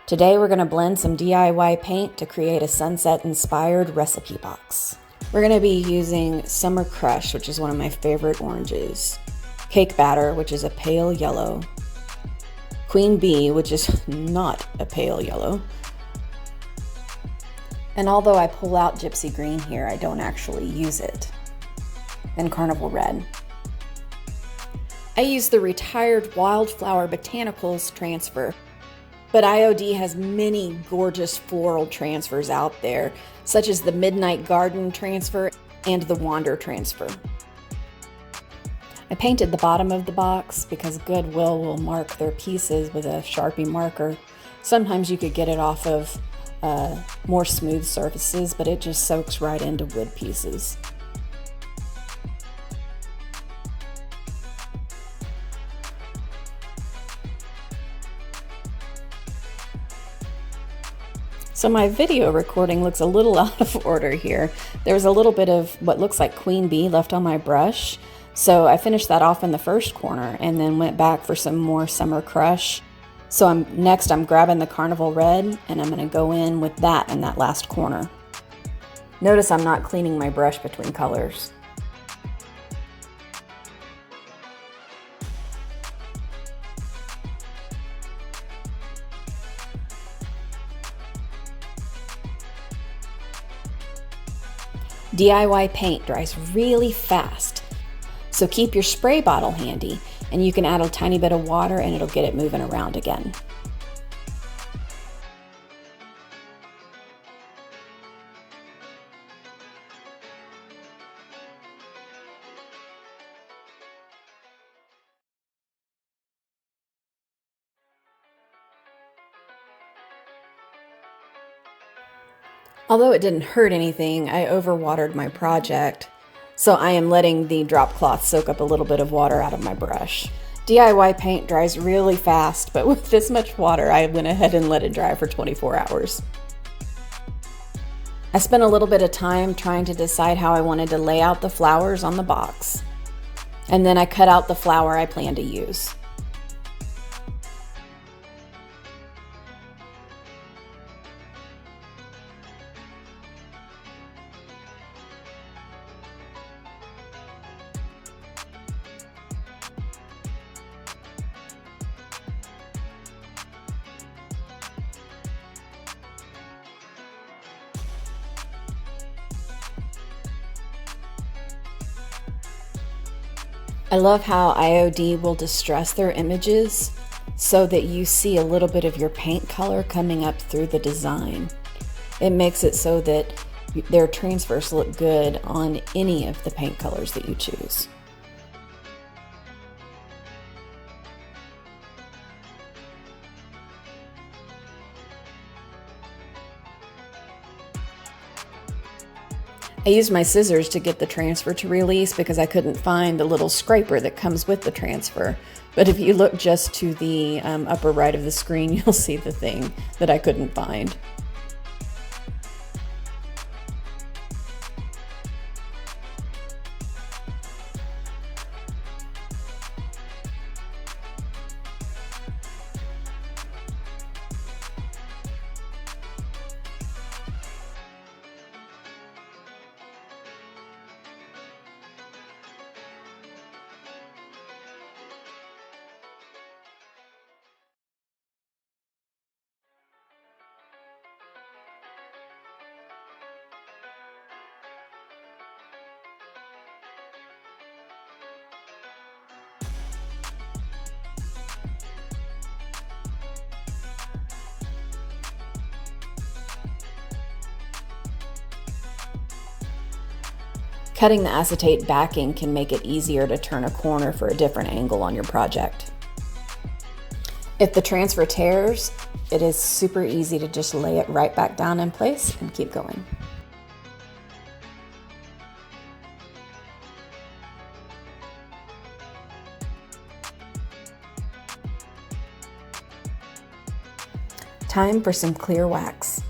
Today we're going to blend some DIY paint to create a sunset-inspired recipe box. We're going to be using Summer Crush, which is one of my favorite oranges, Cake Batter, which is a pale yellow, Queen Bee, which is not a pale yellow, and although I pull out Gypsy Green here, I don't actually use it, and Carnival Red. I use the retired Wildflower Botanicals transfer, but IOD has many gorgeous floral transfers out there, such as the Midnight Garden transfer and the Wander transfer. I painted the bottom of the box because Goodwill will mark their pieces with a Sharpie marker. Sometimes you could get it off of more smooth surfaces, but it just soaks right into wood pieces. So my video recording looks a little out of order here. There's a little bit of what looks like Queen Bee left on my brush. So I finished that off in the first corner and then went back for some more Summer Crush. So next I'm grabbing the Carnival Red and I'm gonna go in with that in that last corner. Notice I'm not cleaning my brush between colors. DIY paint dries really fast, so keep your spray bottle handy and you can add a tiny bit of water and it'll get it moving around again. Although it didn't hurt anything, I overwatered my project, so I am letting the drop cloth soak up a little bit of water out of my brush. DIY paint dries really fast, but with this much water, I went ahead and let it dry for 24 hours. I spent a little bit of time trying to decide how I wanted to lay out the flowers on the box, and then I cut out the flower I plan to use. I love how IOD will distress their images so that you see a little bit of your paint color coming up through the design. It makes it so that their transfers look good on any of the paint colors that you choose. I used my scissors to get the transfer to release because I couldn't find the little scraper that comes with the transfer. But if you look just to the upper right of the screen, you'll see the thing that I couldn't find. Cutting the acetate backing can make it easier to turn a corner for a different angle on your project. If the transfer tears, it is super easy to just lay it right back down in place and keep going. Time for some clear wax.